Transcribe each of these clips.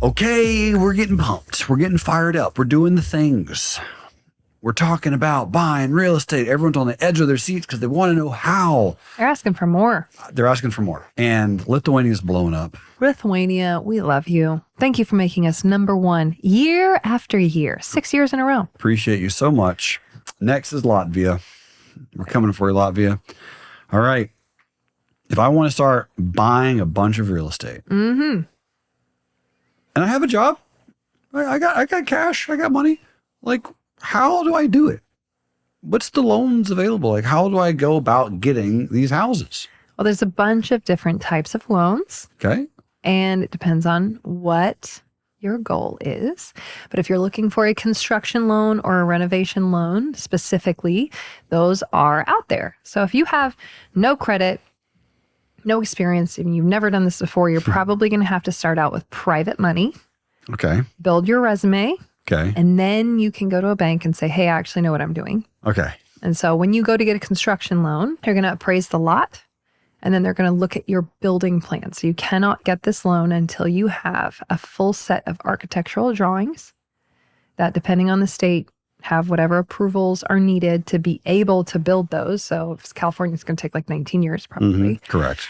Okay, we're getting pumped. We're getting fired up. We're doing the things. We're talking about buying real estate. Everyone's on the edge of their seats because they want to know how. They're asking for more. They're asking for more. And Lithuania's blowing up. Lithuania, we love you. Thank you for making us #1 year after year, 6 years in a row. Appreciate you so much. Next is Latvia. We're coming for you, Latvia. All right. If I want to start buying a bunch of real estate, and I have a job, I got cash, I got money. Like, how do I do it? What's the loans available? Like, how do I go about getting these houses? Well, there's a bunch of different types of loans. Okay. And it depends on what your goal is. But if you're looking for a construction loan or a renovation loan specifically, those are out there. So if you have no credit, no experience, and you've never done this before, you're probably going to have to start out with private money. Okay. Build your resume. Okay. And then you can go to a bank and say, hey, I actually know what I'm doing. Okay. And so when you go to get a construction loan, you're going to appraise the lot. And then they're going to look at your building plan. So you cannot get this loan until you have a full set of architectural drawings that, depending on the state, have whatever approvals are needed to be able to build those. So if it's California, it's going to take like 19 years probably. Correct.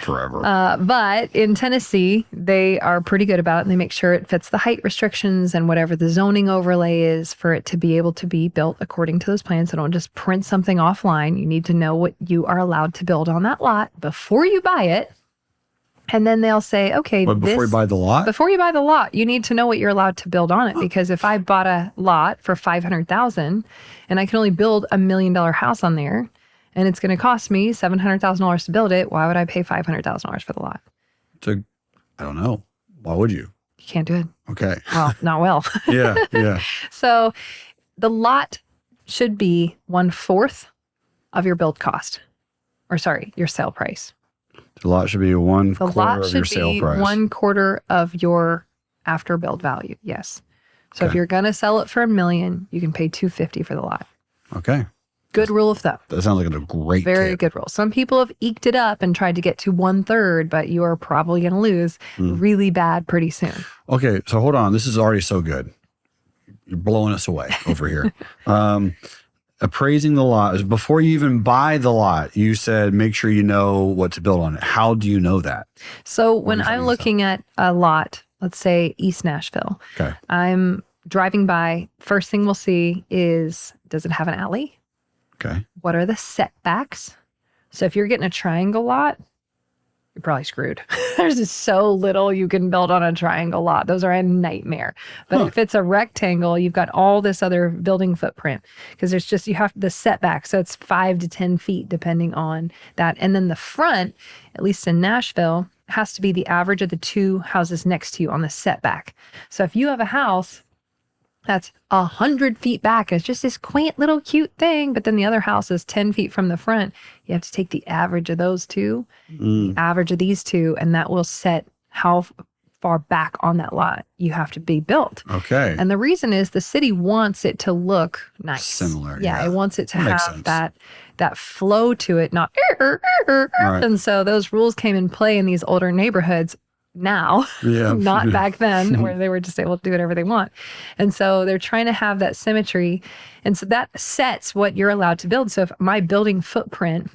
Forever. But in Tennessee, they are pretty good about it. And they make sure it fits the height restrictions and whatever the zoning overlay is for it to be able to be built according to those plans. So don't just print something offline. You need to know what you are allowed to build on that lot before you buy it. And then they'll say, okay, before you buy the lot? Before you buy the lot, you need to know what you're allowed to build on it. Because if I bought a lot for $500,000 and I can only build $1 million house on there, and it's going to cost me $700,000 to build it, why would I pay $500,000 for the lot? I don't know. Why would you? You can't do it. Okay. Well, not well. Yeah. So the lot should be 1/4 of your build cost. Or sorry, your sale price. The lot should be one The quarter lot of your should sale be price. 1/4 of your after build value. Yes. So if Okay. you're going to sell it for $1 million, you can pay $250,000 for the lot. Okay. Good rule of thumb. That sounds like a great Very tip. good rule. Some people have eked it up and tried to get to 1/3, but you are probably going to lose really bad pretty soon. Okay, so hold on. This is already so good. You're blowing us away over here. Appraising the lot. Before you even buy the lot, you said make sure you know what to build on it. How do you know that? So when are you I'm finding looking at a lot, let's say East Nashville, Okay. I'm driving by. First thing we'll see is, does it have an alley? Okay. What are the setbacks? So if you're getting a triangle lot, you're probably screwed. There's just so little you can build on a triangle lot. Those are a nightmare. But if it's a rectangle, you've got all this other building footprint because there's just, you have the setback. So it's 5 to 10 feet depending on that. And then the front, at least in Nashville, has to be the average of the two houses next to you on the setback. So if you have a house that's 100 feet back, it's just this quaint little cute thing, but then the other house is 10 feet from the front, you have to take the average of those two, the average of these two, and that will set how far back on that lot you have to be built. Okay. And the reason is the city wants it to look nice. Similar. Yeah, it wants it to That makes have sense. that flow to it, not Right. And so those rules came in play in these older neighborhoods now, Yeah. not back then where they were just able to do whatever they want. And so they're trying to have that symmetry. And so that sets what you're allowed to build. So if my building footprint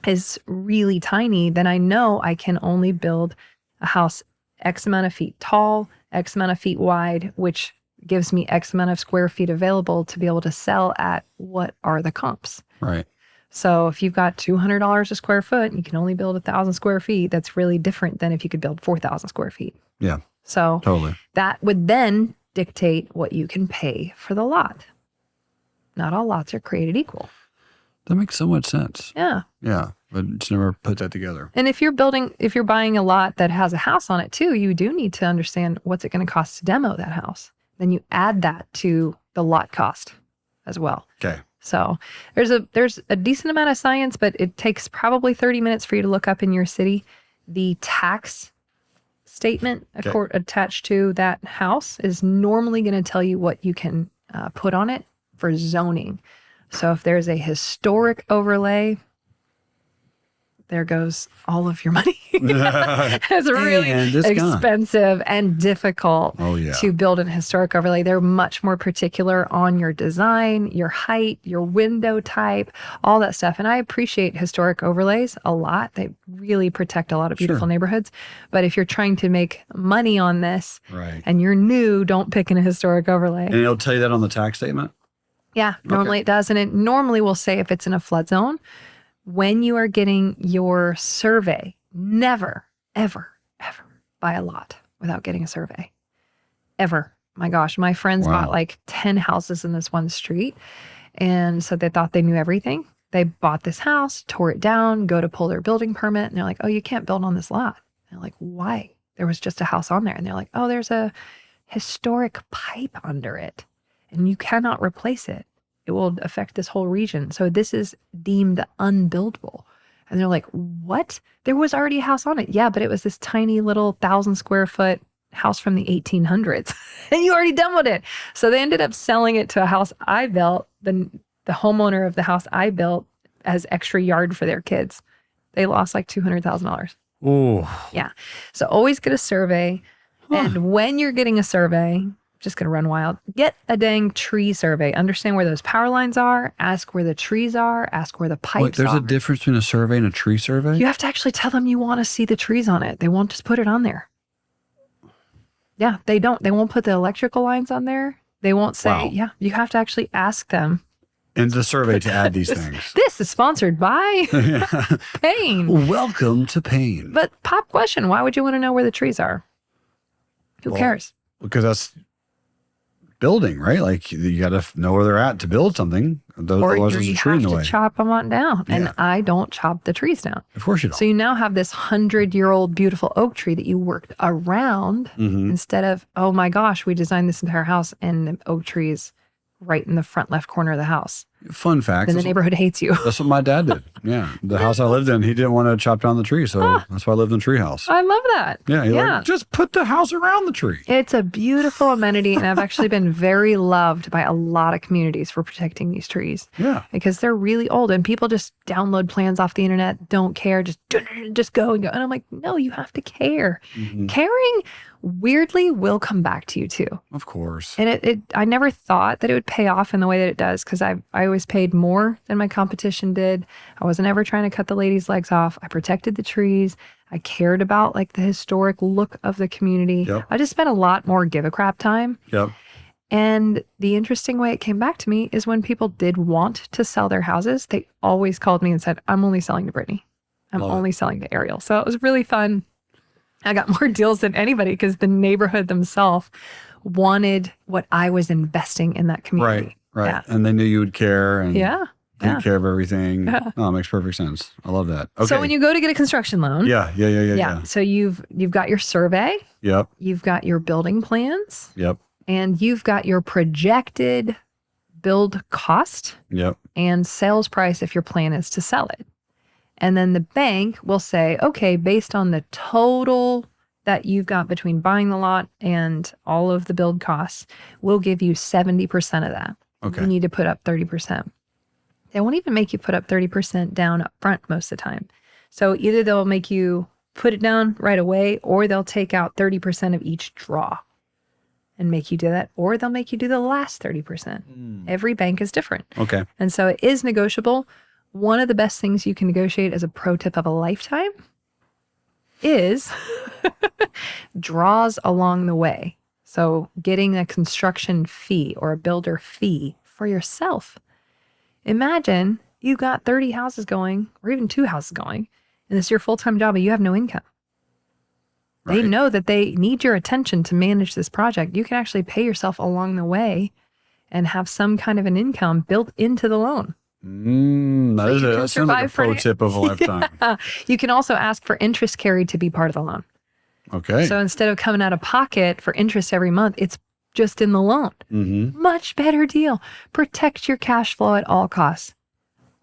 is really tiny, then I know I can only build a house X amount of feet tall, X amount of feet wide, which gives me X amount of square feet available to be able to sell at what are the comps. Right. So if you've got $200 a square foot, you can only build 1,000 square feet. That's really different than if you could build 4,000 square feet. Yeah. So Totally. that would then dictate what you can pay for the lot. Not all lots are created equal. That makes so much sense. Yeah. Yeah. But just never put that together. And if you're buying a lot that has a house on it too, you do need to understand what's it going to cost to demo that house. Then you add that to the lot cost as well. Okay. So there's a decent amount of science, but it takes probably 30 minutes for you to look up in your city the tax statement attached to that house is normally going to tell you what you can put on it for zoning. So if there's a historic overlay, there goes all of your money. It's really And it's gone. expensive and difficult Oh, yeah. to build an historic overlay. They're much more particular on your design, your height, your window type, all that stuff. And I appreciate historic overlays a lot. They really protect a lot of beautiful Sure. neighborhoods. But if you're trying to make money on this Right. and you're new, don't pick an historic overlay. And it'll tell you that on the tax statement? Yeah, normally it does. And it normally will say if it's in a flood zone, when you are getting your survey, never, ever, ever buy a lot without getting a survey. Ever. My gosh, my friends Wow. bought like 10 houses in this one street. And so they thought they knew everything. They bought this house, tore it down, go to pull their building permit. And they're like, oh, you can't build on this lot. And they're like, why? There was just a house on there. And they're like, oh, there's a historic pipe under it and you cannot replace it. It will affect this whole region. So this is deemed unbuildable. And they're like, what? There was already a house on it. Yeah, but it was this tiny little 1,000 square foot house from the 1800s and you already demoed it. So they ended up selling it to a house I built. The homeowner of the house I built as extra yard for their kids. They lost like $200,000. Oh, Yeah. So always get a survey. And when you're getting a survey, just going to run wild, get a dang tree survey. Understand where those power lines are. Ask where the trees are. Ask where the pipes wait, there's are. a difference between a survey and a tree survey? You have to actually tell them you want to see the trees on it. They won't just put it on there. Yeah, they don't. They won't put the electrical lines on there. They won't say, Wow. yeah, you have to actually ask them. In the survey to add these things. This is sponsored by Pain. Welcome to pain. But pop question, why would you want to know where the trees are? Who Well, cares? Because that's building, right? Like you got to know where they're at to build something. Or Otherwise, there's a you tree have in the to way. chop them on down. Yeah. And I don't chop the trees down. Of course you don't. So you now have this 100-year-old beautiful oak tree that you worked around Mhm. instead of, oh my gosh, we designed this entire house and the oak tree is right in the front left corner of the house. Fun fact. Then the neighborhood hates you. That's what my dad did. Yeah. The house I lived in, he didn't want to chop down the tree. So that's why I lived in a tree house. I love that. Yeah. He's Yeah. like, just put the house around the tree. It's a beautiful amenity, and I've actually been very loved by a lot of communities for protecting these trees Yeah. because they're really old, and people just download plans off the internet, don't care, just go and go. And I'm like, no, you have to care. Mhm. Caring weirdly will come back to you too. Of course. And I never thought that it would pay off in the way that it does because I always paid more than my competition did. I wasn't ever trying to cut the ladies' legs off. I protected the trees. I cared about like the historic look of the community. Yep. I just spent a lot more give a crap time. Yep. And the interesting way it came back to me is when people did want to sell their houses, they always called me and said, I'm only selling to Britnie. I'm Love it. only selling to Ariel. So it was really fun. I got more deals than anybody because the neighborhood themselves wanted what I was investing in that community. Right. Yeah. And they knew you would care and Yeah. take Yeah. care of everything. Yeah. Oh, it makes perfect sense. I love that. Okay. So when you go to get a construction loan, Yeah. So you've got your survey, Yep. you've got your building plans, Yep. and you've got your projected build cost Yep. and sales price if your plan is to sell it. And then the bank will say, okay, based on the total that you've got between buying the lot and all of the build costs, we'll give you 70% of that. Okay. You need to put up 30%. They won't even make you put up 30% down up front most of the time. So either they'll make you put it down right away, or they'll take out 30% of each draw and make you do that, or they'll make you do the last 30%. Every bank is different. Okay. And so it is negotiable. One of the best things you can negotiate as a pro tip of a lifetime is draws along the way. So getting a construction fee or a builder fee for yourself. Imagine you've got 30 houses going or even 2 houses going, and it's your full-time job, but you have no income. They Right. know that they need your attention to manage this project. You can actually pay yourself along the way and have some kind of an income built into the loan. That is you can that sounds like a survive for pro an- tip of a lifetime. You can also ask for interest carried to be part of the loan. Okay. So instead of coming out of pocket for interest every month, it's just in the loan. Mm-hmm. Much better deal. Protect your cash flow at all costs.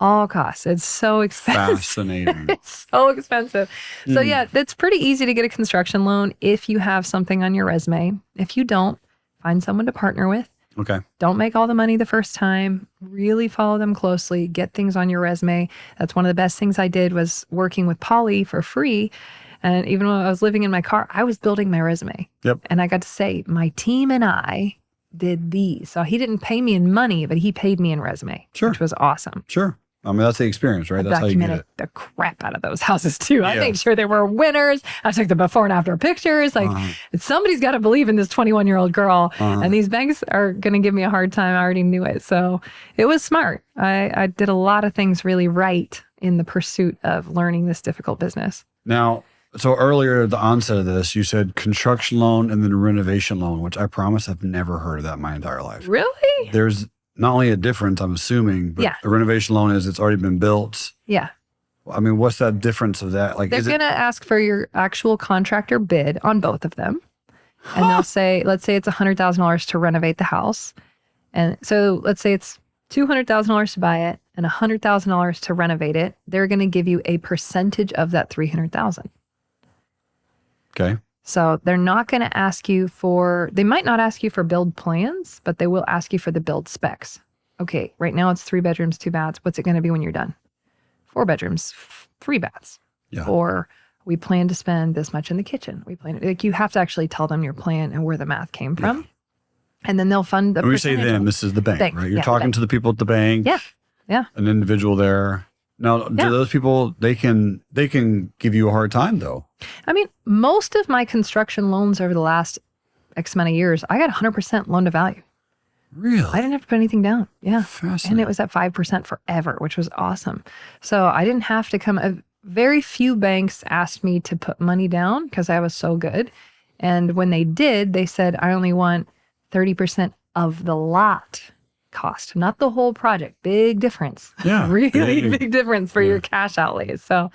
All costs. It's so expensive. Fascinating. It's so expensive. So yeah, it's pretty easy to get a construction loan if you have something on your resume. If you don't, find someone to partner with. Okay. Don't make all the money the first time. Really follow them closely. Get things on your resume. That's one of the best things I did was working with Polly for free. And even when I was living in my car, I was building my resume. Yep. And I got to say, my team and I did these. So he didn't pay me in money, but he paid me in resume, Sure. which was awesome. Sure. I mean, that's the experience, right? That's how you get Documented it. the crap out of those houses too. I Yeah. made sure there were winners. I took the before and after pictures. Like somebody's got to believe in this 21-year-old girl, and these banks are going to give me a hard time. I already knew it, so it was smart. I did a lot of things really right in the pursuit of learning this difficult business. Now, so earlier at the onset of this, you said construction loan and then renovation loan, which I promise I've never heard of that in my entire life. Really? There's not only a difference, I'm assuming, but Yeah. a renovation loan is it's already been built. Yeah. I mean, what's that difference of that? Like, They're is going to ask for your actual contractor bid on both of them. And they'll say, let's say it's $100,000 to renovate the house. And so let's say it's $200,000 to buy it and $100,000 to renovate it. They're going to give you a percentage of that $300,000. Okay. So they're not going to ask you for, they might not ask you for build plans, but they will ask you for the build specs. Okay, right now it's 3 bedrooms, 2 baths. What's it going to be when you're done? 4 bedrooms, 3 baths. Yeah. Or we plan to spend this much in the kitchen. We plan, like, you have to actually tell them your plan and where the math came from. And then they'll fund the When we say percentage. them, this is the bank, Bank, right? You're yeah, talking bank. to the people at the bank. Yeah. Yeah. An individual there. Now, do Yeah. those people, they can give you a hard time though. I mean, most of my construction loans over the last X amount of years, I got 100% loan to value. Really? I didn't have to put anything down. Yeah. Fascinating. And it was at 5% forever, which was awesome. So I didn't have to come. Very few banks asked me to put money down because I was so good. And when they did, they said, I only want 30% of the lot cost, not the whole project. Big difference. Yeah. Really big difference for your cash outlays. So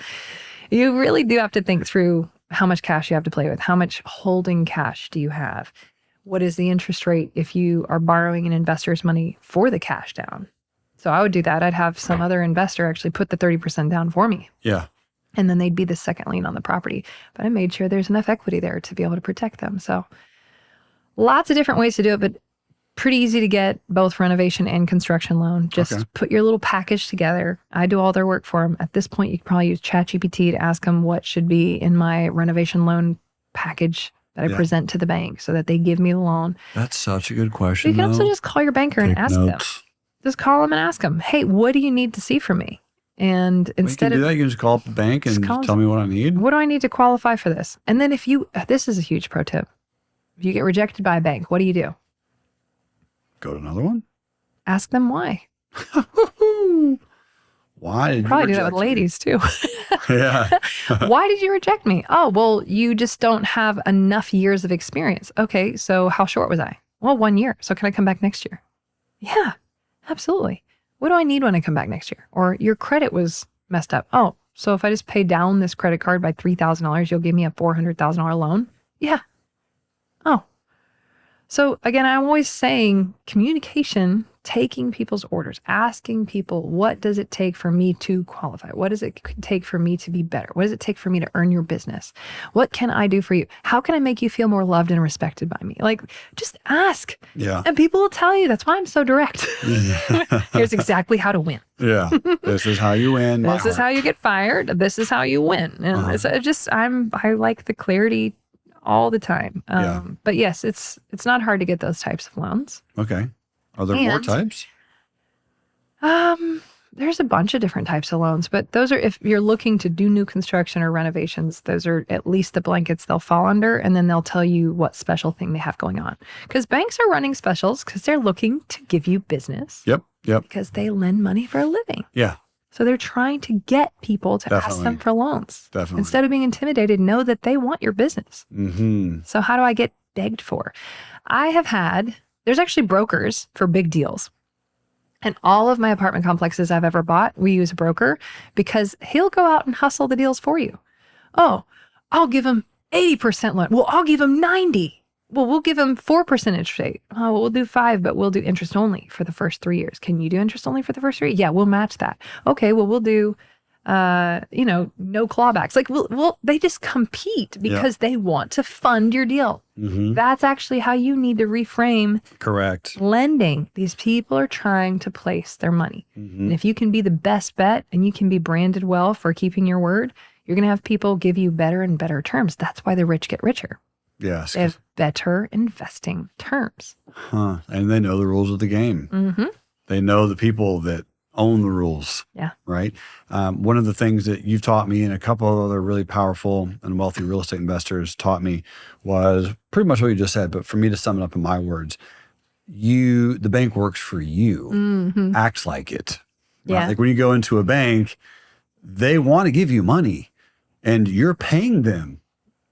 you really do have to think through how much cash you have to play with. How much holding cash do you have? What is the interest rate if you are borrowing an investor's money for the cash down? So I would do that. I'd have some other investor actually put the 30% down for me. Yeah. And then they'd be the second lien on the property. But I made sure there's enough equity there to be able to protect them. So lots of different ways to do it, but pretty easy to get both renovation and construction loan. Just put your little package together. I do all their work for them. At this point, you could probably use ChatGPT to ask them what should be in my renovation loan package that I present to the bank so that they give me the loan. That's such a good question. You can also just call your banker and ask them. Just call them and ask them, hey, what do you need to see from me? And instead you can do of that, you can just call up the bank and just tell me what I need. What do I need to qualify for this? And then if you, this is a huge pro tip. If you get rejected by a bank, what do? Go to another one. Ask them why. Why did Probably you do that with ladies too. Yeah. Why did you reject me? Oh, well, you just don't have enough years of experience. Okay, so how short was I? Well, 1 year. So can I come back next year? Yeah, absolutely. What do I need when I come back next year? Or your credit was messed up. Oh, so if I just pay down this credit card by $3,000, you'll give me a $400,000 loan? Yeah. Oh. So again, I'm always saying communication, taking people's orders, asking people, what does it take for me to qualify? What does it take for me to be better? What does it take for me to earn your business? What can I do for you? How can I make you feel more loved and respected by me? Like, just ask. Yeah. And people will tell you. That's why I'm so direct. Here's exactly how to win. Yeah. This is how you win. This is how you get fired. This is how you win. And it's just, I like the clarity all the time. But yes, it's not hard to get those types of loans. Okay. Are there more types? There's a bunch of different types of loans, but those are, if you're looking to do new construction or renovations, those are at least the blankets they'll fall under, and then they'll tell you what special thing they have going on. Because banks are running specials because they're looking to give you business. Yep. Because they lend money for a living. Yeah. So they're trying to get people to ask them for loans. Definitely. Instead of being intimidated, know that they want your business. Mm-hmm. So how do I get begged for? There's actually brokers for big deals. And all of my apartment complexes I've ever bought, we use a broker because he'll go out and hustle the deals for you. Oh, I'll give him 80% loan. Well, I'll give him 90. Well, we'll give him 4% interest rate. Oh, we'll do 5, but we'll do interest only for the first 3 years. Can you do interest only for the first 3? Yeah, we'll match that. Okay, well, we'll do no clawbacks. Like, well, they just compete because they want to fund your deal. Mm-hmm. That's actually how you need to reframe Correct. lending. These people are trying to place their money. Mm-hmm. And if you can be the best bet and you can be branded well for keeping your word, you're going to have people give you better and better terms. That's why the rich get richer. Yes. They have better investing terms. Huh. And they know the rules of the game. Mm-hmm. They know the people that own the rules. Yeah. Right. One of the things that you've taught me and a couple of other really powerful and wealthy real estate investors taught me was pretty much what you just said. But for me to sum it up in my words, the bank works for you, Mm-hmm. acts like it. Right? Yeah. Like when you go into a bank, they want to give you money and you're paying them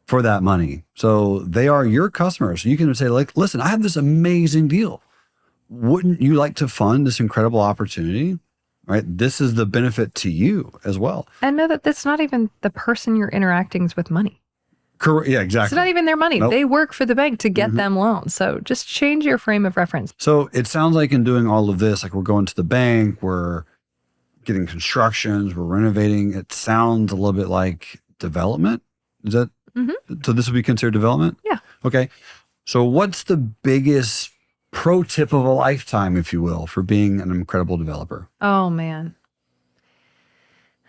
for that money. So they are your customers. You can say, like, listen, I have this amazing deal. Wouldn't you like to fund this incredible opportunity? Right? This is the benefit to you as well. And know that that's not even the person you're interacting with money. Correct. Yeah, exactly. It's not even their money. Nope. They work for the bank to get them loans. So just change your frame of reference. So it sounds like in doing all of this, like we're going to the bank, we're getting constructions, we're renovating. It sounds a little bit like development. Is that, so this would be considered development? Yeah. Okay. So what's the biggest pro tip of a lifetime, if you will, for being an incredible developer? Oh, man.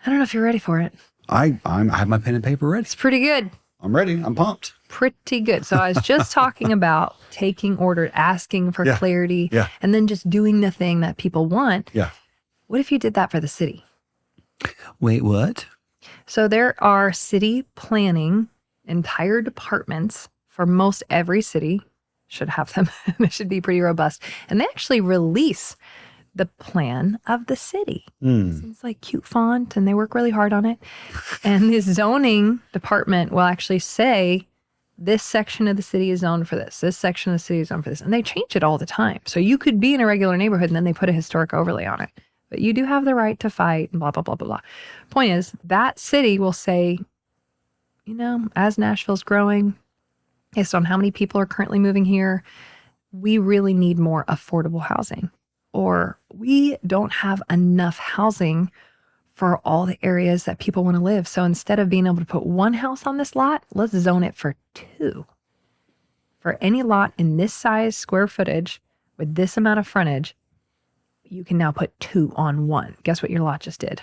I don't know if you're ready for it. I have my pen and paper ready. It's pretty good. I'm ready. I'm pumped. Pretty good. So I was just talking about taking order, asking for clarity, and then just doing the thing that people want. Yeah. What if you did that for the city? Wait, what? So there are city planning, entire departments for most every city. Should have them. They should be pretty robust. And they actually release the plan of the city. Seems like cute font and they work really hard on it. And the zoning department will actually say, this section of the city is zoned for this. This section of the city is zoned for this. And they change it all the time. So you could be in a regular neighborhood and then they put a historic overlay on it. But you do have the right to fight and blah, blah, blah, blah, blah. Point is, that city will say, as Nashville's growing, based on how many people are currently moving here, we really need more affordable housing. Or we don't have enough housing for all the areas that people want to live. So instead of being able to put one house on this lot, let's zone it for 2. For any lot in this size square footage with this amount of frontage, you can now put 2 on 1. Guess what your lot just did?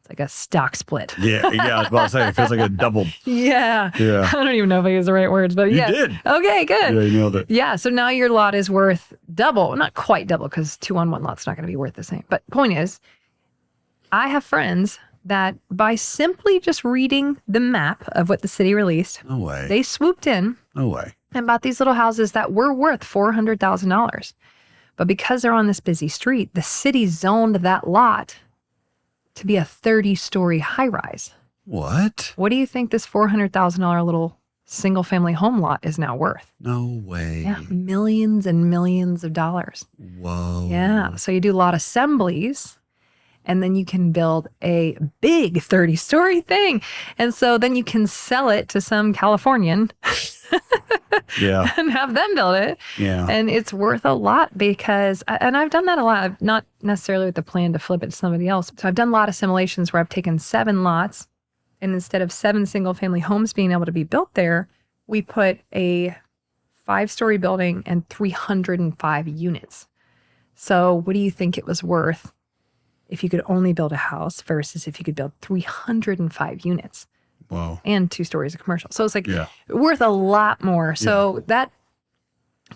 It's like a stock split. Yeah, I was about to say, it feels like a double. Yeah. Yeah. I don't even know if I use the right words, but You yeah. did. Okay, good. Yeah, you nailed it. Yeah, so now your lot is worth double. Not quite double, because 2 on 1 lot's not going to be worth the same. But point is, I have friends that by simply just reading the map of what the city released, No way. they swooped in No way. and bought these little houses that were worth $400,000. But because they're on this busy street, the city zoned that lot to be a 30-story high-rise. What? What do you think this $400,000 little single-family home lot is now worth? No way. Yeah, millions and millions of dollars. Whoa. Yeah, so you do lot assemblies, and then you can build a big 30-story thing. And so then you can sell it to some Californian Yeah. and have them build it. Yeah. And it's worth a lot because, and I've done that a lot, not necessarily with the plan to flip it to somebody else. So I've done a lot of simulations where I've taken 7 lots, and instead of 7 single family homes being able to be built there, we put a 5-story building and 305 units. So what do you think it was worth if you could only build a house versus if you could build 305 units? Whoa. And 2 stories of commercial. So it's like Yeah. worth a lot more. So that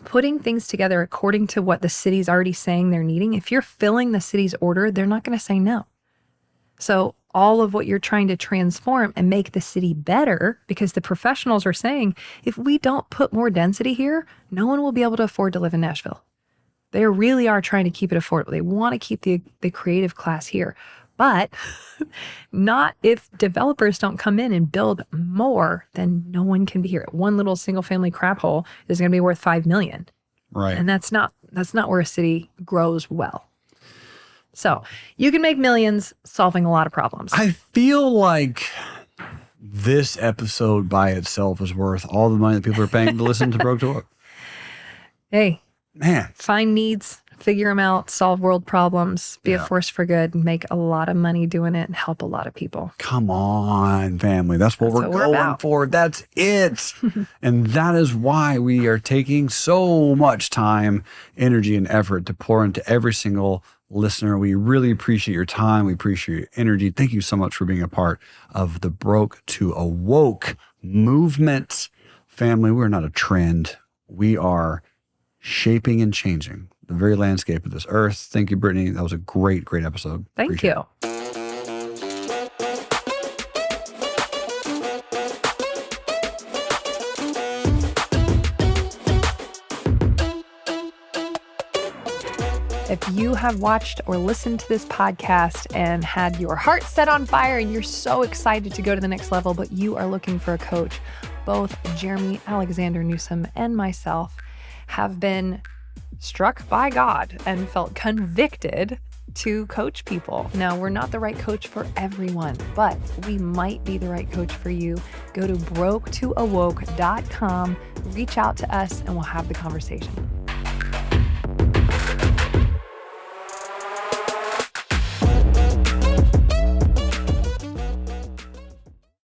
putting things together according to what the city's already saying they're needing, if you're filling the city's order, they're not going to say no. So all of what you're trying to transform and make the city better, because the professionals are saying, if we don't put more density here, no one will be able to afford to live in Nashville. They really are trying to keep it affordable. They want to keep the creative class here. But not if developers don't come in and build more, then no one can be here. One little single family crap hole is going to be worth $5 million. Right. And that's not where a city grows well. So you can make millions solving a lot of problems. I feel like this episode by itself is worth all the money that people are paying to listen to Broke Talk. Hey, Man. find needs, figure them out, solve world problems, be a Yeah. force for good, make a lot of money doing it, and help a lot of people. Come on, family. That's what we're what we're going about. for. That's it. And that is why we are taking so much time, energy, and effort to pour into every single listener. We really appreciate your time. We appreciate your energy. Thank you so much for being a part of the Broke to Awoke movement. Family, we're not a trend. We are shaping and changing the very landscape of this earth. Thank you, Britnie. That was a great, great episode. Thank Appreciate you. it. If you have watched or listened to this podcast and had your heart set on fire and you're so excited to go to the next level, but you are looking for a coach, both Jerremy, Alexander Newsome, and myself have been struck by God and felt convicted to coach people. Now, we're not the right coach for everyone, but we might be the right coach for you. Go to broketoawoke.com, reach out to us, and we'll have the conversation.